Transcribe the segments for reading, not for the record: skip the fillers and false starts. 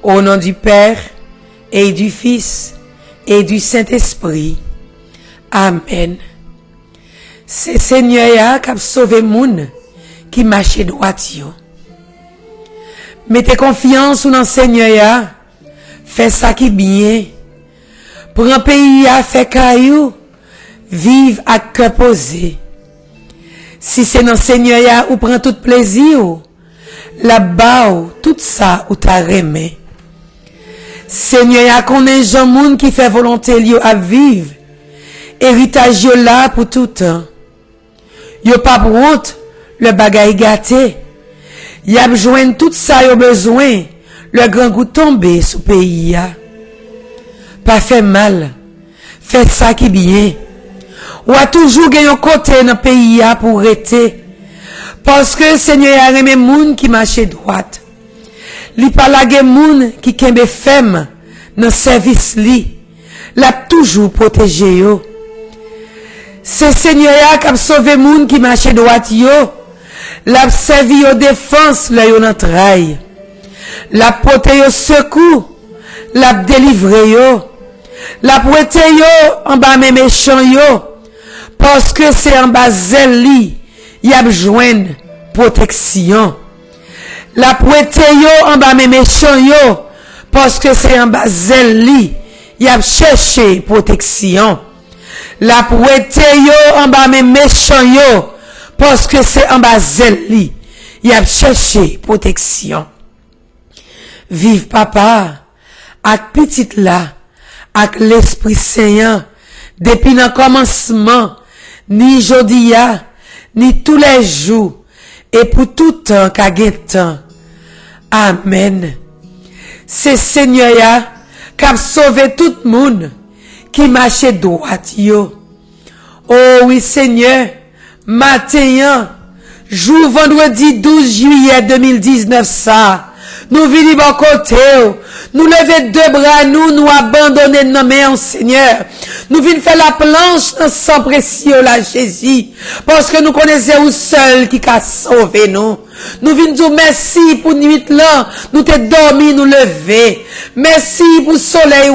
Au nom du Père, et du Fils, et du Saint-Esprit. Amen. C'est Seigneur qui a sauvé moun qui marche droit yo. Mettez confiance dans Seigneur, fais ça qui bien. Pour un pays à faire caillou, vive à cœur posé. Si c'est dans Seigneur ou prend tout plaisir, là-bas tout ça ou t'a remet. Seigneur connaît Jean moun qui fait volonté li à vivre. Héritage yo là pour tout temps. Yo pas honte le bagay gâté. Y a besoin tout ça yo besoin. Le grand goût tombé sous pays ya. Pas fait mal. Fait ça qui bien. Ou a toujours gagné un côté dans pays ya pour rester. Parce que Seigneur a remet moun qui marche droite. Li pa lage moun qui kembe femme dans service li. L'a toujours protégé yo. C'est Seigneur qui a sauvé moun qui marche droite yo. L'a servi yo défense là yo nan trail. L'a porté yo secours. L'a délivré yo. L'a prêté yo en bas mes méchants yo. Parce que c'est en bas zel li y a besoin protection. La prêté yo en bas mes méchants yo parce que c'est en bas zel li y a cherché protection. La prêté yo en bas mes méchants yo parce que c'est en bas zel li y a cherché protection. Vive papa ak petite là ak l'Esprit Saint depuis le commencement ni jodia ni tous les jours et pour tout temps qu'a temps. Amen. C'est Seigneur qui a sauvé tout le monde qui marche droit yo. Oh oui Seigneur, matin, jour vendredi 12 juillet 2019 ça, nous venons bon côté, nous lever deux bras, nous abandonner nos mains, Seigneur. Nous venons faire la planche sans précieux la Jésus, parce que nous connaissons où seul qui a sauvé nous. Nous venons dire merci pour nuit là, nous te dormi, nous lever. Merci pour le soleil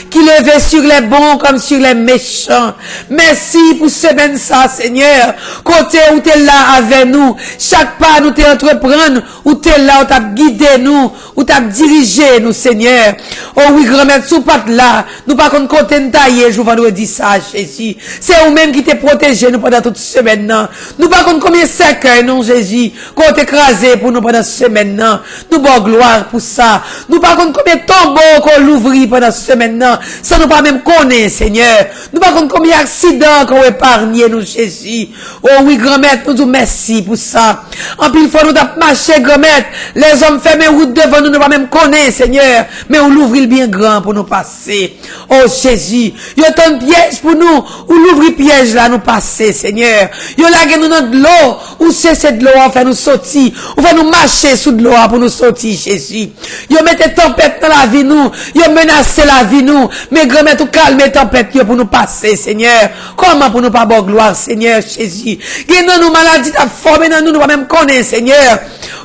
qui levait sur les bons comme sur les méchants. Merci pour semaine ça, Seigneur. Côté où tu es là avec nous, chaque pas nous te entreprendre, où tu es là, où tu as guidé nous, où tu as dirigé nous, Seigneur. Oh oui, grand-mère, sous pas là, nous pas qu'on côté nous tailler, je vendredi ça, Jésus. C'est vous-même qui t'es protégé nous pendant toute semaine là. Nous pas qu'on combien cercueil, non, Jésus. Côté écrasé pour nous pendant cette semaine. Nous bon gloire pour ça. Nous pas contre combien de tombeaux qu'on l'ouvrit pendant cette semaine. Ça nous pas même connaître, Seigneur. Nous pas contre combien d'accidents qu'on épargné nous, Jésus. Oh oui, grand-mère, nous disons merci pour ça. En plus, il faut nous marcher, grand-mère. Les hommes ferment route devant nous, nous pas même connaître, Seigneur. Mais on l'ouvrit bien grand pour nous passer. Oh Jésus. Il y a tant de pièges pour nous. Ou l'ouvrit piège là, nous passer, Seigneur. Il y a nous dans de l'eau. Ou c'est cette l'eau, on fait nous sortir. On va nous marcher sous de l'eau pour nous sortir, Jésus. Yo mettez tempête dans la vie nous. Yo menacez la vie nous. Mais grand-mère tout calme tempête pour nous passer, Seigneur. Comment pour nous pas bon gloire, Seigneur, Jésus. Guéris nous maladie ta formé dans nous, nous pas même connaître, Seigneur.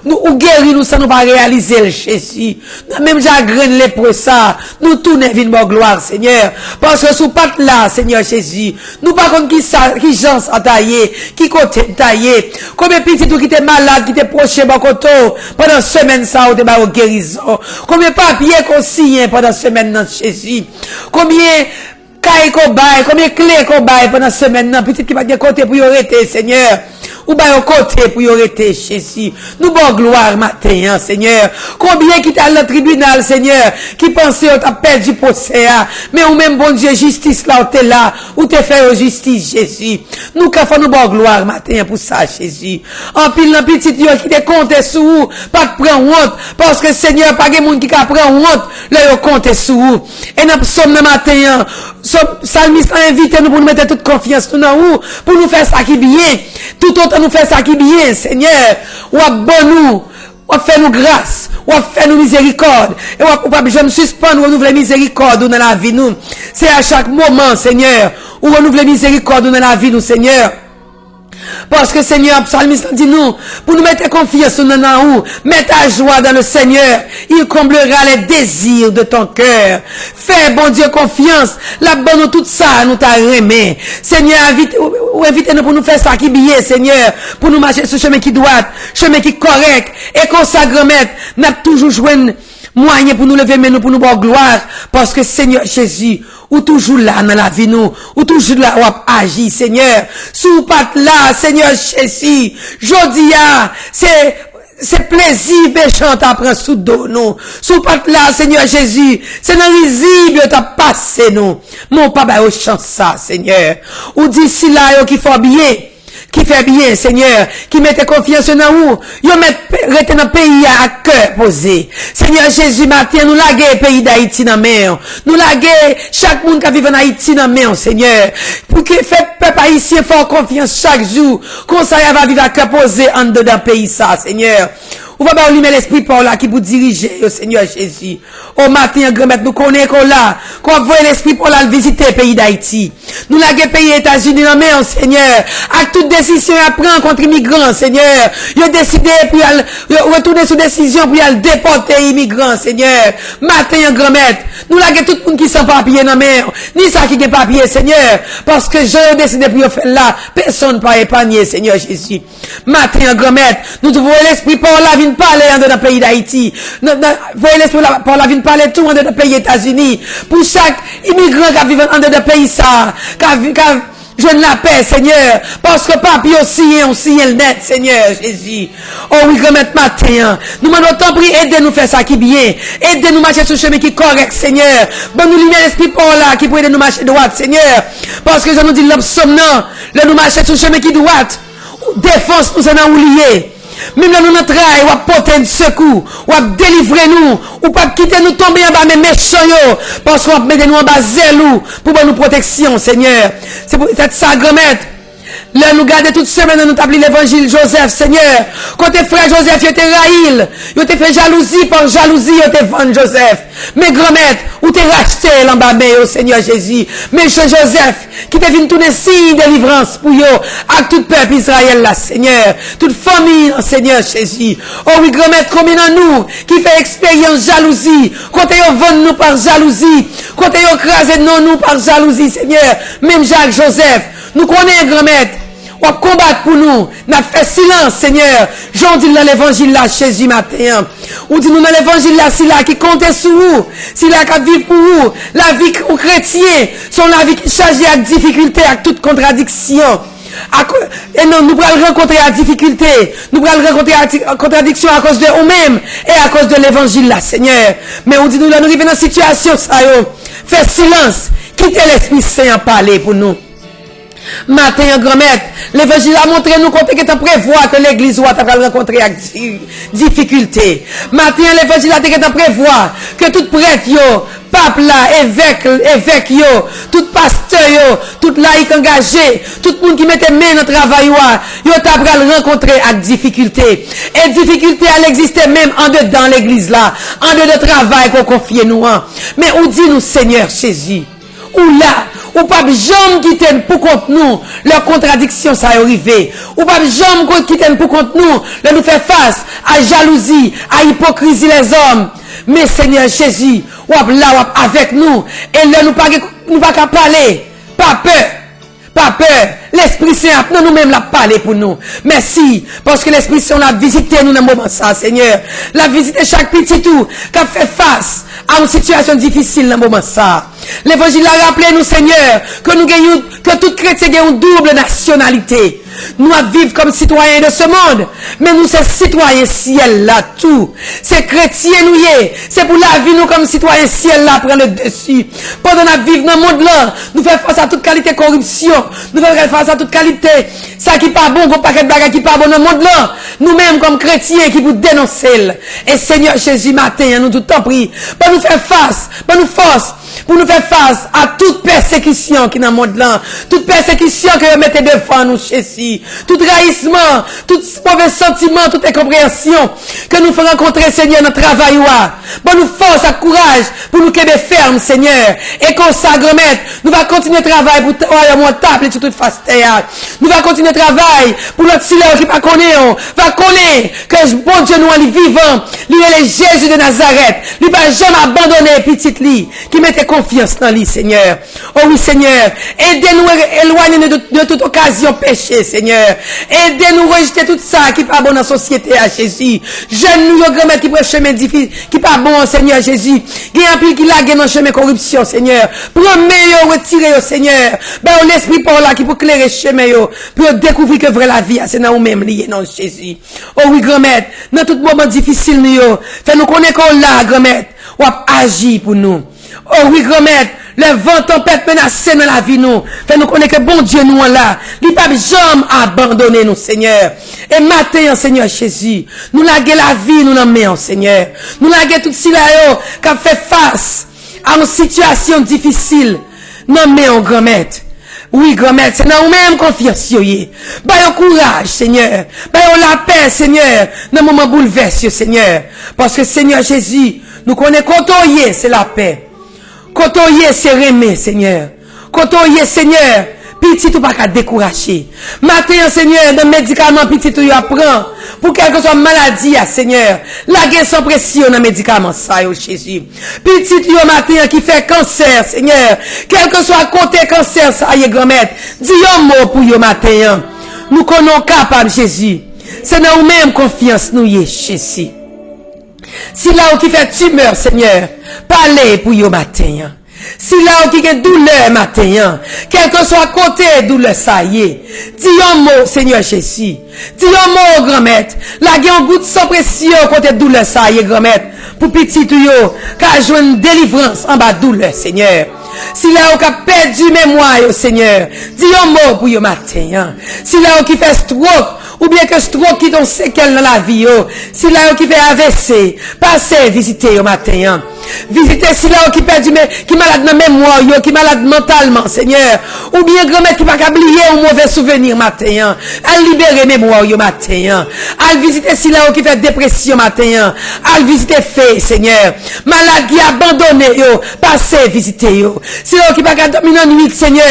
Nous ou guérir nous ça nous pas réaliser le Jésus. Même chagrin lépreux ça, nous tourner vinn bon gloire, Seigneur. Parce que sous patte là, Seigneur Jésus, nous pas contre qui gens à tailler, qui côté tailler. Combien petit tout qui était malade, qui était proche bon côté pendant semaine ça ou te ba guérison. Combien papier qu'on signe pendant semaine dans Jésus. Combien caille qu'on baille, combien clés qu'on baille pendant semaine nan, petit qui va de côté pour y arrêter, Seigneur. Ou baille au côté pour y arrêter, Jésus. Nous bon gloire matin, Seigneur. Combien qui t'a le tribunal, Seigneur, qui pensait on t'a perdu procès, mais ou même bon Dieu justice là, ou t'es là, ou t'es fait justice, Jésus. Nous qu'à nous bon gloire matin pour ça, Jésus. En pile la petite yo qui te compte sous vous, pas de prendre honte, parce que Seigneur pas de monde qui prend honte, là yo compte sous vous. Et nous sommes le matin, Salmiste a invité nous pour nous mettre toute confiance nous dans vous, pour nous faire ça qui bien. Tout autant nous faire ça qui bien, Seigneur. Ou à bon nous, ou à faire nous grâce, ou à faire nous miséricorde. Et ou à pas jamais suspendre ou renouveler miséricorde dans la vie nous. C'est à chaque moment, Seigneur, ou renouveler miséricorde dans la vie nous, Seigneur. Parce que Seigneur, psalmiste dit nous, pour nous mettre confiance dans nous, mettre ta joie dans le Seigneur, il comblera les désirs de ton cœur. Fais, bon Dieu, confiance, la bonne nous tout ça, nous t'a remis. Seigneur, invitez-nous pour nous faire ça qui bien, Seigneur, pour nous marcher sur le chemin qui doit, chemin qui correct, et consacre, maître, n'a toujours joué moyen pour nous lever, mais nous pour nous voir gloire, parce que Seigneur Jésus, ou toujours là dans la vie nous, ou toujours là ou agir, Seigneur, sous pas là, Seigneur Jésus, jodi a, c'est plaisir méchant t'apprend sous dos nous, sous pas là, Seigneur Jésus, c'est dans risible t'as passé nous, mon papa au chance ça, Seigneur, ou d'ici là, qui faut bien, qui fait bien, Seigneur, qui mette confiance en nous, yo mette rete dans pays à cœur posé. Seigneur Jésus, matin, nous laguer pays d'Haïti dans main. Nous laguer chaque monde qui vit en Haïti dans main, Seigneur. Pour que fait peuple haïtien fort confiance chaque jour. Comme ça, il va vivre à cœur posé en dedans pays ça, Seigneur. Ou va pas allumer l'esprit par là qui vous diriger, au Seigneur Jésus. Au matin, grand-mère, nous connaissons qu'on là, qu'on voit l'esprit pour la visiter le pays d'Haïti. Nous l'avons pays États-Unis, non mais, Seigneur, à toute décision à prendre contre immigrants, Seigneur. Ils ont décidé pour retourner sous décision pour aller déporter immigrants, Seigneur. Matin, grand-mère, nous l'avons tout le monde qui sans papier, non mais, ni ça qui n'a papier, Seigneur. Parce que j'ai décidé pour faire là, personne pas épargné, Seigneur Jésus. Matin, grand-mère, nous devons l'esprit pour la vie parler en dedans pays d'Haïti. Voyez l'esprit pour la vie parler tout en dedans pays États-Unis. Pour chaque immigrant qui vit en dedans pays ça, qui je ne la paix, Seigneur, parce que papi aussi, on signe le net, Seigneur Jésus. Oh oui, grand-mère matin, nous demandons tant pris, aidez-nous faire ça qui bien, aidez-nous marcher sur le chemin qui est correct, Seigneur. Bon, nous lumière l'esprit pour là, qui peut aider nous marcher droit, Seigneur. Parce que je nous dis l'homme somnant, nous marcher sur le chemin qui droit, défense nous en a oublié. Même là, nous notre travail, ou à porter un secours, ou à délivrer nous, ou pas quitter nous tomber en bas, mais méchants, parce qu'on va mettre nous en bas zélou, pour nous protection, Seigneur. C'est pour ça, grand-mère. Là, nous gardons toute semaine, nous établir l'évangile Joseph, Seigneur. Quand tes frères Joseph, ils étaient raïl, ils étaient fait jalousie, par jalousie, ils étaient vendu Joseph. Mais grand-mère, où t'es racheté l'embamé, au Seigneur Jésus. Mais Joseph, qui te vient tourner signe de délivrance pour eux, à tout peuple Israël, là, Seigneur. Toute famille, Seigneur Jésus. Oh oui, grand-mère, combien de nous, qui fait expérience jalousie, quand ils vendent nous par jalousie, quand ils écrasent nous par jalousie, Seigneur. Même Jacques Joseph, nous connaissons, grand-mère. On combattre pour nous. N'a fait silence, Seigneur. J'en dis dans l'évangile là, Jésus matin. On dit nous dans l'évangile là, c'est là qui compte sur vous. C'est là qui vit pour vous. La vie chrétien, sont la vie qui charge avec difficulté, avec toute contradiction. Et non, nous allons rencontrer la difficulté. Nous allons rencontrer la contradiction à cause de nous-mêmes et à cause de l'évangile là, Seigneur. Mais on dit nous là, nous arrivons dans une situation, ça y est. Faites silence. Quittez l'Esprit Saint à parler pour nous. Matin, grand-mère, l'évangile a montré nous qu'on prévoit que l'église va rencontrer avec difficulté. Matin, l'évangile a prévoit que tout prêtre, pape là, évêque, tout pasteur, tout laïc engagé, tout le monde qui mette main dans le travail, yo t'a rencontrer avec difficulté. Et difficulté, elle existait même en dedans l'église là, en dedans le travail qu'on confie nous. Mais on dit nous, Seigneur Jésus, ou là, ou pas jamais quitter pour contre nous, leur contradiction ça est arrivé. Ou pas jamais quitter pour contre nous, leur nous faire face à jalousie, à hypocrisie les hommes. Mais Seigneur Jésus, ou là, ou avec nous, et là, nous pas qu'à parler, pas peur, l'Esprit Saint, nous-mêmes l'a parlé pour nous. Merci, parce que l'Esprit Saint l'a visité nous dans le moment ça, Seigneur. L'a visité chaque petit tout, qui a fait face à une situation difficile dans le moment ça. L'évangile a rappelé nous, Seigneur, que nous gagnons, que tout chrétien gagne une double nationalité. Nous vivons comme citoyens de ce monde, mais nous sommes citoyens ciel là tout. C'est chrétien nous y est. C'est pour la vie nous comme citoyens ciel là prendre le dessus. Pendant nous vivons dans le monde là, nous faisons face à toute qualité de corruption. Nous faisons face à toute qualité, ça qui pas bon, qu'on paquet de bagages qui pas bon dans le monde là. Nous-mêmes comme chrétiens qui vous dénoncent. Et Seigneur Jésus matin, nous tout en prie, pour nous faire face, pour nous force, pour nous faire face à toute persécution qui est dans le monde là. Toute persécution que vous mettez devant nous, Jésus. Tout trahissement, tout mauvais sentiment, toute incompréhension que nous faisons rencontrer, Seigneur, notre travail. Pour nous force, à courage, pour pour nous qu'aider ferme, Seigneur. Et qu'on ça, grand-mère, nous va continuer le travail pour mon table et sur toute face terre. Nous va continuer le travail pour notre silence qui pas connaît, va connaître que bon Dieu nous est vivant. Lui est le Jésus de Nazareth. Lui va jamais abandonner petite lit qui mettait confiance dans lui, Seigneur. Oh oui, Seigneur. Aidez-nous à éloigner de toute occasion péché, Seigneur. Aidez-nous à rejeter tout ça qui pas bon dans la société à Jésus. Jeune nous, grand-mère qui prend chemin difficile, qui pas bon, Seigneur Jésus. Il y a un pile qui lague dans le chemin corruption, Seigneur. Promets, retirer, Seigneur. Ben, l'esprit pour là qui peut clairer le chemin, pour découvrir que vrai la vie, c'est dans nous-mêmes lié, non, Jésus. Oh oui, grand-mère, dans tout moment difficile, nous, fais-nous connaître qu'on l'a, grand-mère, ou agir pour nous. Oh oui, grand-mère, le vent tempête menacé dans la vie, nous, fais-nous connaître que bon Dieu nous est là. Il pas jamais abandonner nous, Seigneur. Et matin, Seigneur Jésus, nous laguer la vie, nous l'en Seigneur. Nous laguer tout cela, qui a fait face à une situation difficile. Non, mais on grand-mère. Oui, grand-mère, c'est dans nous-mêmes confiance, Bayon courage, Seigneur. Bayon la paix, Seigneur. Dans le moment bouleversé, Seigneur. Parce que, Seigneur Jésus, nous connaissons qu'on c'est la paix. Quand on y est, c'est remet, Seigneur. Quand on y est, Seigneur, petit ou pas qu'à décourager. Matin, Seigneur, de médicaments, petit ou y apprend. Pour quelque soit maladie, Seigneur. La guerre sans pression dans médicaments, ça, Jésus. Petit ou matin qui fait cancer, Seigneur. Quel que soit côté cancer, ça y est, grand-mère. Dis un mot pour y matin. Nous connaissons capable, Jésus. C'est dans nous-mêmes confiance, nous y est, Jésus. Si là où qui fait tumeur, Seigneur, parlez pour yo matin. Si là où qui fait douleur matin, quel que soit côté douleur, ça y est. Dis un mot, Seigneur Jésus. Dis un mot, grand-mère. Là, il y a un goût de sans pression côté douleur, ça y est, grand-mère. Pour petit ou yo, car jouer une délivrance en bas douleur, Seigneur. Si là où qui a perdu mémoire, Seigneur, dis un mot pour yo matin. Si là où qui fait stroke, ou bien que stroke qui donne séquelles dans la vie, si là qui fait AVC, passez visiter au matin. Visitez si là qui perd qui malade dans mémoire, qui malade mentalement, Seigneur. Ou bien grand-mère qui pas oublier un mauvais souvenir matin. À libérer mémoire au matin. À visiter si là qui fait dépression matin. À visiter fait, Seigneur. Malade qui abandonné, passez visiter yo. Si là qui pas dormir dans nuit, Seigneur.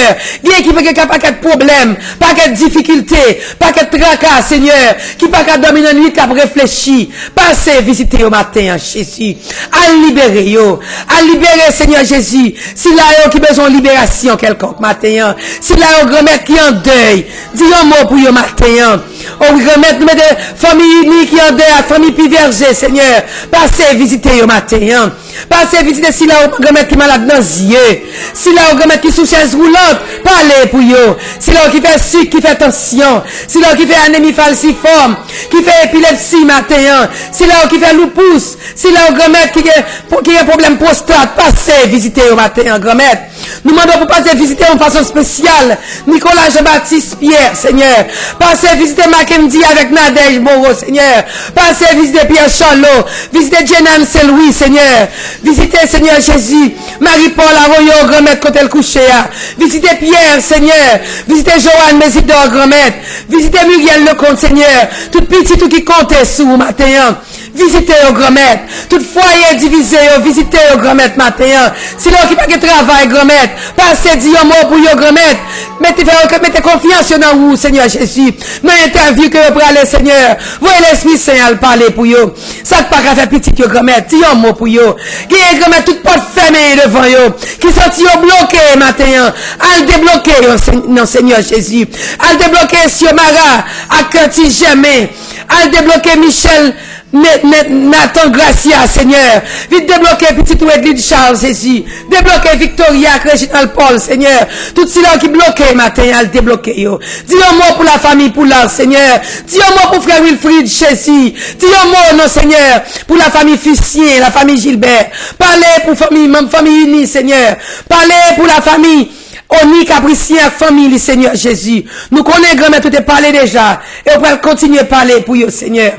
Bien qui pas de problème, pas de difficulté, pas de tracas, Seigneur, qui pas qu'à dormir dans nuit, qu'à réfléchir, passez visiter au matin, Jésus, à libérer, à libérer, Seigneur Jésus, si là, qui besoin de libération quelconque matin, si là, grand-mère qui en deuil, dis un mot pour yo matin, oh, grand-mère, nous mettons famille qui en deuil, famille pivergée, Seigneur, passez visiter au matin, passez visiter si là, grand-mère qui malade dans les yeux, si là, grand-mère qui sous chaise roulante, parlez pour yo, si là, qui fait sucre, qui fait tension, si là, qui fait anémie falciforme, qui fait épilepsie matin, si là qui fait lupus, si là grand-mère qui a problème prostate, passez visiter au matin, grand-mère. Nous demandons pour passer visiter en façon spéciale Nicolas Jean-Baptiste Pierre, Seigneur. Passez visiter Mackenzie avec Nadège Moreau, Seigneur. Passez visiter Pierre Charlot, visiter Jenan Saint-Louis, Seigneur. Visiter, Seigneur Jésus, Marie-Paul Arroyo, grand-mère, quand elle couchait. Visiter Pierre, Seigneur. Visiter Joanne Mésidor, grand-mère. Visiter Muriel Lecomte, Seigneur. Tout petit, tout qui comptait sous matin. Visitez au grand-mère. Tout foyer divisé, visitez au grand-mère matin. Si l'on qui pas de travail, grand-mère, passez 10 mots pour yo grand-mère. Mettez confiance dans vous, Seigneur Jésus. Mais interview que vous parlez, Seigneur. Voyez l'Esprit Saint à parler pour yo. Ça ne pas qu'à faire petit yo grand-mère. 10 mots pour yo. Qui est grand-mère toute porte fermée devant yo. Qui senti yo bloqué matin. Al débloquer, non, Seigneur Jésus. Al débloquer Siomara. À Canti jamais. Al débloquer Michel. Nathan Gracia, Seigneur. Vite débloquer petit Edlid Charles, Jésus. Débloquer Victoria, Reginald Paul, Seigneur. Tout cela qui bloqué matin, à débloquer, yo. Dis un mot pour la famille, pour l'art, Seigneur. Dis un mot pour frère Wilfried, Jésus. Dis un mot, non, Seigneur, pour la famille Fussier, la famille Gilbert. Parlez pour famille, même famille unie, Seigneur. Parlez pour la famille Oni Capricien, famille, Seigneur Jésus. Nous connaissons grand-mère, tout est parlé déjà. Et on va continuer à parler pour eux, Seigneur.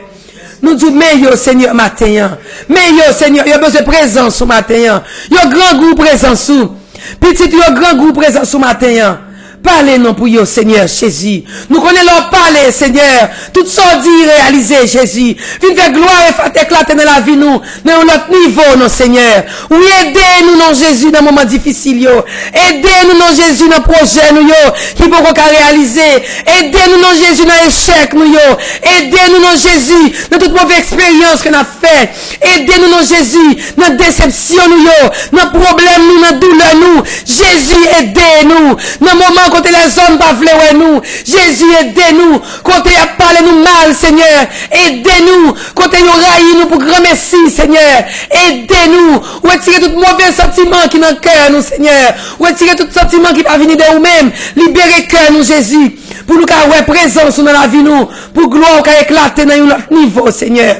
Nous disons, meilleur Seigneur matin. Meilleur Seigneur, il y a besoin de présence au matin. Il y a grand goût présence sous. Petit, il y a grand goût présence au matin. Parlez non pour yo, Seigneur Jésus. Nous connaissons leur parler, Seigneur. Tout ça dit réalisé, Jésus. Viens faire gloire et faire éclater dans la vie, nous. Dans notre niveau, non, Seigneur. Oui, aidez-nous, non, Jésus, dans moments difficiles, yo. Aidez-nous, non, Jésus, dans projet, nous, yo. Qui pourront réaliser. Aidez-nous, non, Jésus, dans l'échec, nous, yo. Aidez-nous, non, Jésus, dans toute mauvaise expérience qu'on a fait. Aidez-nous, non, Jésus, dans déception, nous, yo. Dans problème, nous, dans douleur, nous. Jésus, aidez-nous. Dans le moment quand les hommes pas vouloir nous. Jésus, aidez-nous. Quand il a parlé nous mal, Seigneur. Aidez-nous. Quand il a raillé nous pour grand merci, Seigneur. Aidez-nous. Retirez tout mauvais sentiment qui est dans le cœur, nous, Seigneur. Retirez tout sentiment qui va venir de nous-mêmes. Libérez cœur, nous, Jésus. Pour nous avoir présence dans la vie, nous. Pour gloire qui éclater dans notre niveau, Seigneur.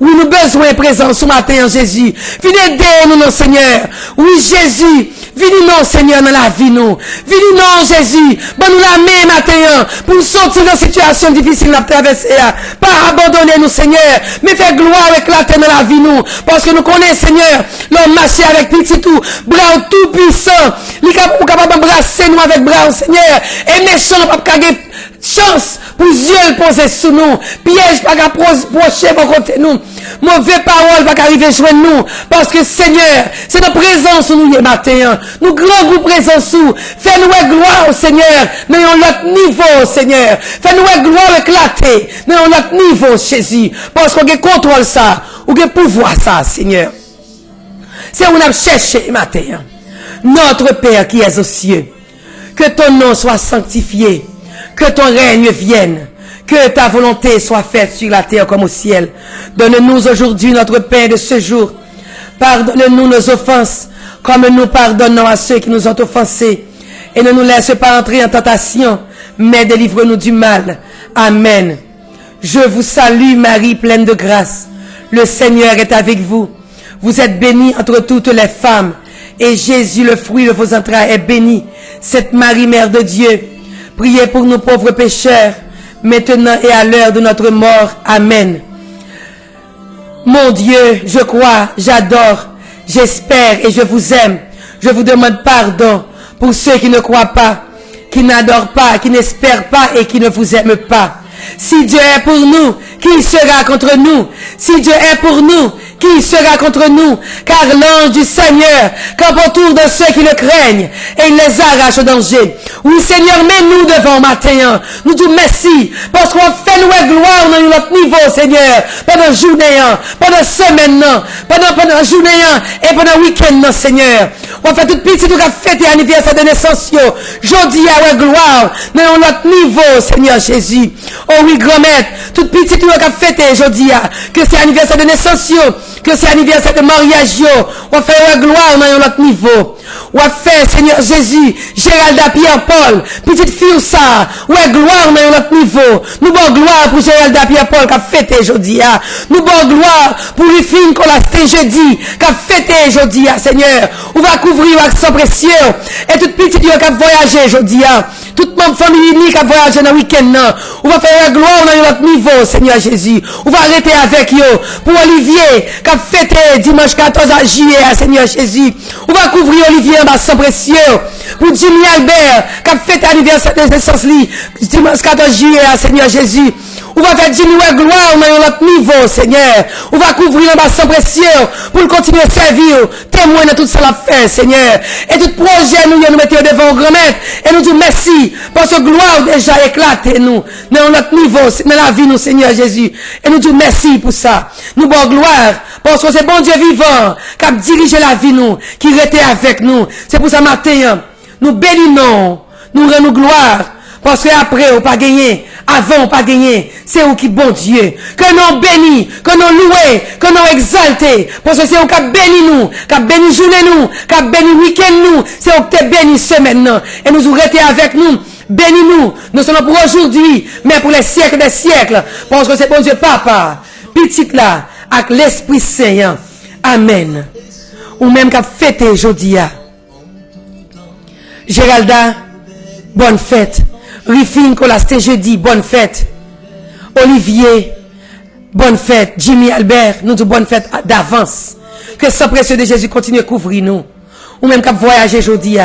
Oui, nous avons besoin de présence ce matin, Jésus. Venez aider nous, Seigneur. Oui, Jésus. Venez nous, Seigneur, dans la vie, nous. Venez nous, Jésus. Bon, nous la main matin, pour sortir de la situation difficile à traverser. Pas abandonner nous, Seigneur. Mais faire gloire éclater dans la vie, nous. Parce que nous connaissons, Seigneur, l'homme marché avec petit tout, bras tout puissant. Il est capable d'embrasser nous avec bras, Seigneur. Et méchant, pas chance pour Dieu poser sous nous. Piège pas qu'à procher pour côté nous. Mauvaise parole pas qu'arriver joindre nous. Parce que Seigneur, c'est notre présence nous hier matin. Nous grand groupe présence sous. Fais-nous gloire au Seigneur. Mais on l'autre niveau, Seigneur. Fais-nous gloire éclater. Mais on l'autre niveau, Jésus. Parce qu'on a contrôle ça. Ou qu'on pouvoir ça, Seigneur. C'est où on a cherché matin. Notre Père qui est aux cieux. Que ton nom soit sanctifié. Que ton règne vienne, que ta volonté soit faite sur la terre comme au ciel. Donne-nous aujourd'hui notre pain de ce jour. Pardonne-nous nos offenses, comme nous pardonnons à ceux qui nous ont offensés. Et ne nous laisse pas entrer en tentation, mais délivre-nous du mal. Amen. Je vous salue Marie, pleine de grâce. Le Seigneur est avec vous. Vous êtes bénie entre toutes les femmes. Et Jésus, le fruit de vos entrailles, est béni. Cette Marie, Mère de Dieu, priez pour nous pauvres pécheurs, maintenant et à l'heure de notre mort. Amen. Mon Dieu, je crois, j'adore, j'espère et je vous aime. Je vous demande pardon pour ceux qui ne croient pas, qui n'adorent pas, qui n'espèrent pas et qui ne vous aiment pas. Si Dieu est pour nous, qui sera contre nous? Si Dieu est pour nous, qui sera contre nous? Car l'ange du Seigneur campe autour de ceux qui le craignent et il les arrache au danger. Oui, Seigneur, mets-nous devant matin. Nous disons merci parce qu'on fait nous gloire dans notre niveau, Seigneur, pendant journée, pendant semaine, pendant journée et pendant week-end, Seigneur. On fait toute petite, on a fêté l'anniversaire de naissance. Jeudi, à gloire dans notre niveau, Seigneur Jésus. Oh oui, grand-mère, toute petite, on a fêté jeudi, que c'est anniversaire de naissance, que c'est anniversaire de mariage, on fait gloire dans notre niveau. On fait, Seigneur Jésus, Géralda Pierre-Paul, petite fille ça, ouais, gloire dans notre niveau. Nous bon gloire pour Géralda Pierre-Paul qui a fêté jeudi. Nous bon gloire pour les filles qu'on a fait jeudi, qui a fêté jeudi, Seigneur. On va couvrir avec sang précieux. Et toute petite qui a voyagé jeudi. Toute ma famille unie qui a voyagé dans le week-end. On va faire gloire dans notre niveau, Seigneur Jésus. On va arrêter avec eux. Pour Olivier, qui a fêté dimanche 14 juillet, Seigneur Jésus. On va couvrir Olivier en bas sang précieux. Pour Jimmy Albert, qui a fêté l'anniversaire de naissance dimanche 14 juillet, Seigneur Jésus. On va faire Jimmy gloire dans notre niveau, Seigneur. On va couvrir en bas sang précieux pour continuer à servir. Témoin de tout ça la fait, Seigneur. Et tout projet, nous mettons devant grand-mère. Et nous disons merci. Parce que gloire déjà éclate, nous. Dans notre niveau, dans la vie, nous, Seigneur Jésus. Et nous disons merci pour ça. Nous bon gloire. Parce que c'est bon Dieu vivant qui a dirigé la vie, nous. Qui était avec nous. C'est pour ça, matin, nous bénissons. Nous rendons gloire. Parce que après, on pas gagné. Avant, on pas gagné. C'est où qui bon Dieu. Que nous bénis, que nous louons, que nous exaltés. Parce que c'est où qui a béni nous, qui a béni journée nous, qui a béni week-end nous. C'est où qui a béni semaine. Et nous arrêtons avec nous. Bénis-nous. Nous sommes pour aujourd'hui, mais pour les siècles des siècles. Parce que c'est bon Dieu, Papa. Petite là, avec l'Esprit Saint. Amen. Ou même qui a fêté aujourd'hui. Géralda, bonne fête. Rifine, c'était jeudi, bonne fête. Olivier, bonne fête. Jimmy Albert, nous disons bonne fête d'avance. Que ce précieux de Jésus continue à couvrir nous. Ou même qu'à voyager aujourd'hui,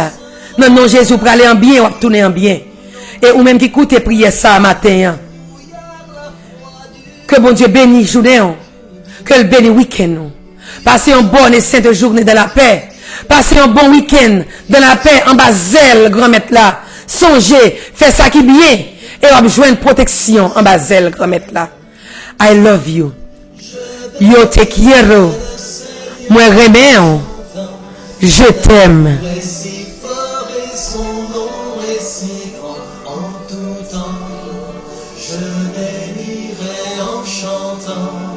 Non, non, Jésus pour aller en bien, ou tourner en bien. Et ou même qui écoute prier ça matin. Que bon Dieu bénisse journée. Que le bénisse week-end. Passez une bonne et sainte journée dans la paix. Passez un bon week-end dans la paix en bas zèle, grand maître là. Songez, faites ça qui bien. Et on va jouer une protection en bas zèle, grand maître là. I love you. Yo te quiero. Moi remets. Je t'aime. Je bénirai en chantant.